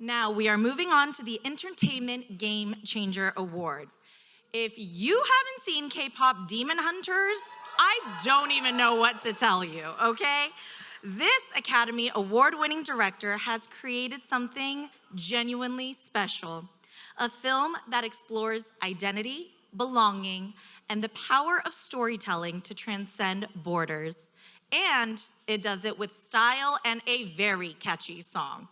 Now we are moving on to the Entertainment Game Changer Award. If you haven't seen KPop Demon Hunters, I don't even know what to tell you, okay? This Academy Award-winning director has created something genuinely special. A film that explores identity, belonging, and the power of storytelling to transcend borders. And it does it with style and a very catchy song.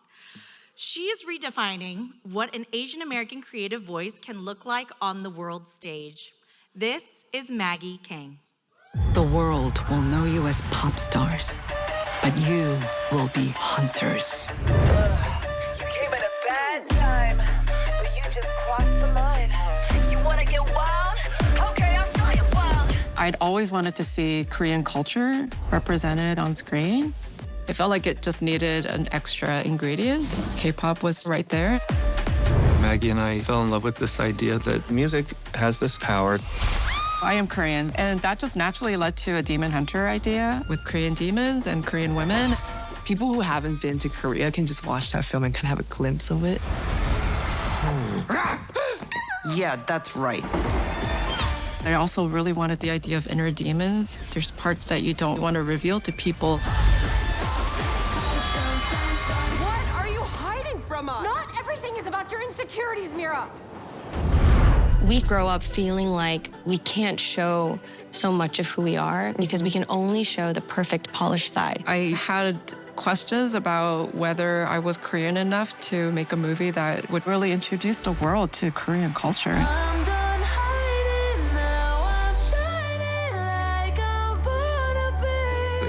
She is redefining what an Asian American creative voice can look like on the world stage. This is Maggie Kang. The world will know you as pop stars, but you will be hunters. You came at a bad time, but you just crossed the line. You wanna get wild? Okay, I'll show you wild. I'd always wanted to see Korean culture represented on screen. I felt like it just needed an extra ingredient. K-pop was right there. Maggie and I fell in love with this idea that music has this power. I am Korean, and that just naturally led to a demon hunter idea with Korean demons and Korean women. People who haven't been to Korea can just watch that film and kind of have a glimpse of it. Yeah, that's right. I also really wanted the idea of inner demons. There's parts that you don't want to reveal to people. What are you hiding from us? Not everything is about your insecurities, Mira. We grow up feeling like we can't show so much of who we are because we can only show the perfect polished side. I had questions about whether I was Korean enough to make a movie that would really introduce the world to Korean culture.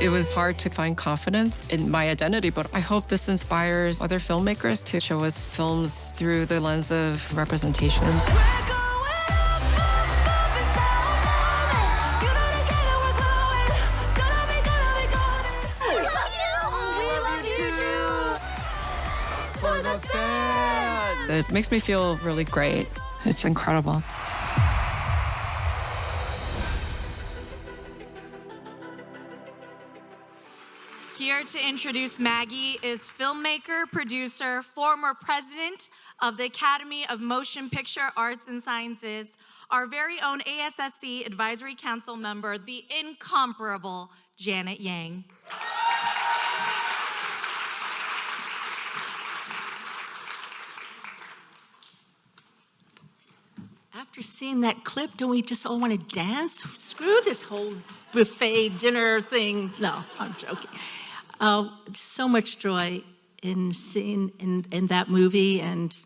It was hard to find confidence in my identity, but I hope this inspires other filmmakers to show us films through the lens of representation. It makes me feel really great. It's incredible. Here to introduce Maggie is filmmaker, producer, former president of the Academy of Motion Picture Arts and Sciences, our very own ASSC Advisory Council member, the incomparable Janet Yang. After seeing that clip, don't we just all want to dance? Screw this whole buffet dinner thing. No, I'm joking. So much joy in seeing in that movie and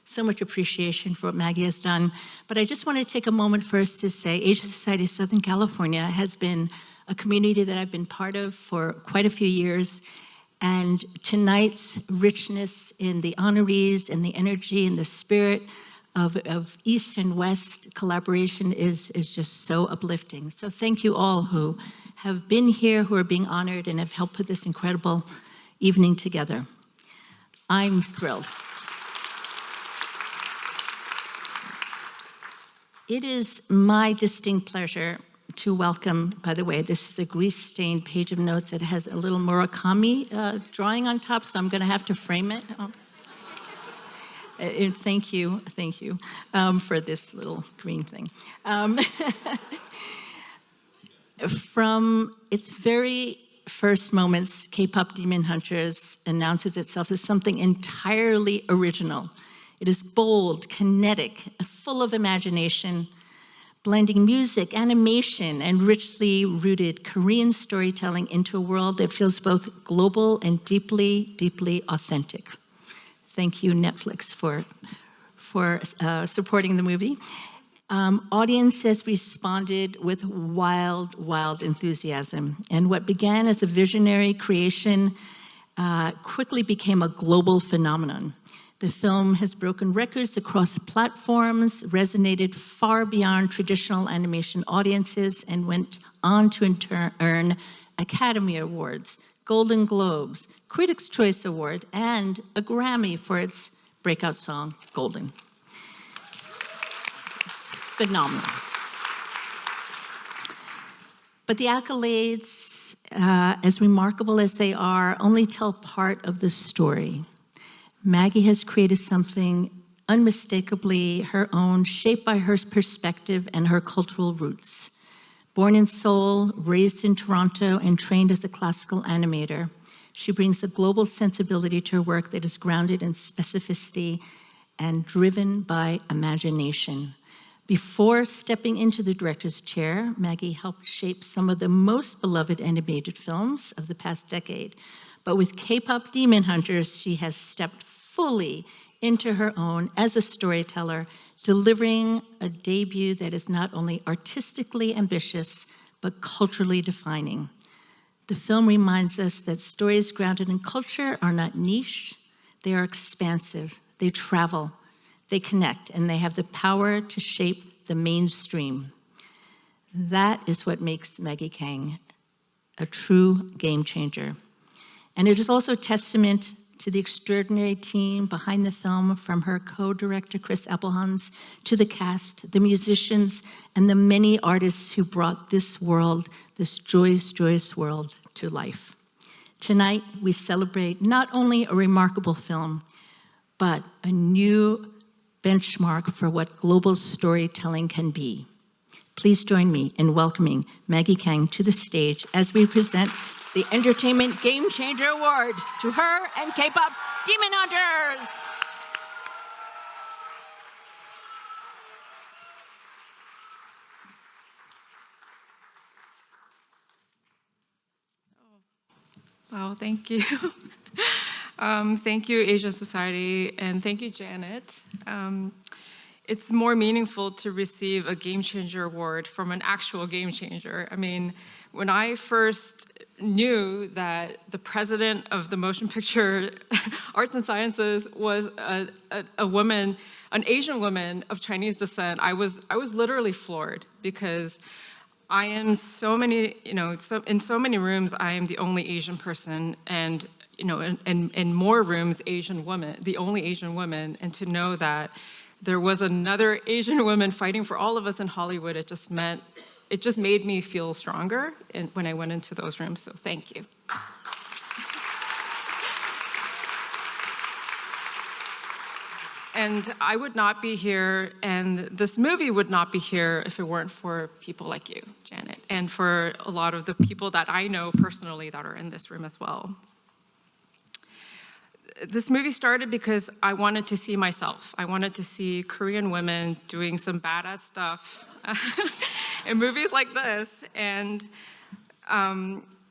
so much appreciation for what Maggie has done. But I just want to take a moment first to say Asian Society of Southern California has been a community that I've been part of for quite a few years. And tonight's richness in the honorees and the energy and the spirit of East and West collaboration is just so uplifting. So thank you all who have been here, who are being honored, and have helped put this incredible evening together. I'm thrilled. It is my distinct pleasure to welcome, by the way, this is a grease-stained page of notes that has a little Murakami drawing on top, so I'm gonna have to frame it. Thank you for this little green thing. From its very first moments, KPop Demon Hunters announces itself as something entirely original. It is bold, kinetic, full of imagination, blending music, animation, and richly rooted Korean storytelling into a world that feels both global and deeply, deeply authentic. Thank you, Netflix, for supporting the movie. Audiences responded with wild, wild enthusiasm. And what began as a visionary creation quickly became a global phenomenon. The film has broken records across platforms, resonated far beyond traditional animation audiences, and went on to earn Academy Awards, Golden Globes, Critics' Choice Award, and a Grammy for its breakout song, Golden. It's phenomenal. But the accolades, as remarkable as they are, only tell part of the story. Maggie has created something unmistakably her own, shaped by her perspective and her cultural roots. Born in Seoul, raised in Toronto, and trained as a classical animator, she brings a global sensibility to her work that is grounded in specificity and driven by imagination. Before stepping into the director's chair, Maggie helped shape some of the most beloved animated films of the past decade. But with K-Pop Demon Hunters, she has stepped fully into her own as a storyteller, delivering a debut that is not only artistically ambitious, but culturally defining. The film reminds us that stories grounded in culture are not niche, they are expansive, they travel, they connect, and they have the power to shape the mainstream. That is what makes Maggie Kang a true game changer. And it is also testament to the extraordinary team behind the film, from her co-director, Chris Appelhans, to the cast, the musicians, and the many artists who brought this world, this joyous, joyous world, to life. Tonight, we celebrate not only a remarkable film, but a new benchmark for what global storytelling can be. Please join me in welcoming Maggie Kang to the stage as we present the Entertainment Game Changer Award to her and K-Pop Demon Hunters. Wow, thank you. Thank you, Asian Society, and thank you, Janet. It's more meaningful to receive a Game Changer Award from an actual game changer. I mean, when I first knew that the president of the Motion Picture Arts and Sciences was a woman, an Asian woman of Chinese descent, I was literally floored, because I am in so many rooms, I am the only Asian person, and in more rooms, Asian woman, the only Asian woman, and to know that there was another Asian woman fighting for all of us in Hollywood, it just made me feel stronger when I went into those rooms, so thank you. And I would not be here, and this movie would not be here if it weren't for people like you, Janet, and for a lot of the people that I know personally that are in this room as well. This movie started because I wanted to see myself. I wanted to see Korean women doing some badass stuff in movies like this. And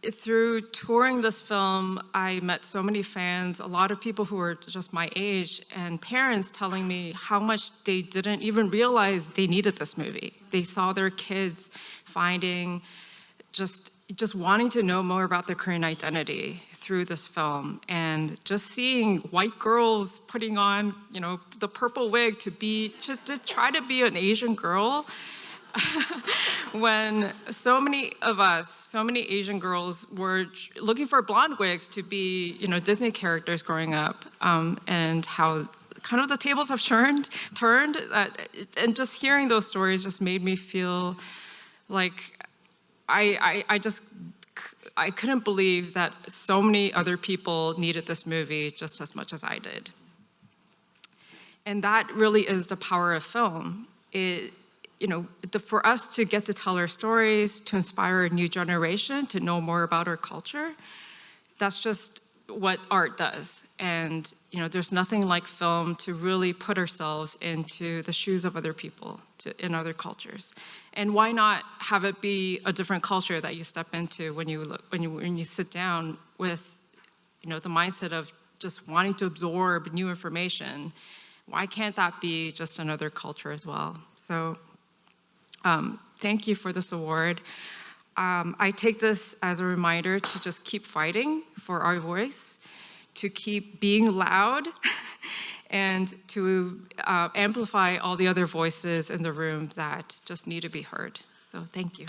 through touring this film, I met so many fans, a lot of people who were just my age, and parents telling me how much they didn't even realize they needed this movie. They saw their kids finding, just wanting to know more about their Korean identity through this film, and just seeing white girls putting on, the purple wig to try to be an Asian girl, when so many of us, so many Asian girls were looking for blonde wigs to be, Disney characters growing up, and how kind of the tables have turned, and just hearing those stories just made me feel like I couldn't believe that so many other people needed this movie just as much as I did. And that really is the power of film. For us to get to tell our stories, to inspire a new generation, to know more about our culture, that's just what art does. And there's nothing like film to really put ourselves into the shoes of other people in other cultures. And why not have it be a different culture that you step into when you sit down with the mindset of just wanting to absorb new information? Why can't that be just another culture as well? So thank you for this award. I take this as a reminder to just keep fighting for our voice, to keep being loud, and to amplify all the other voices in the room that just need to be heard. So thank you.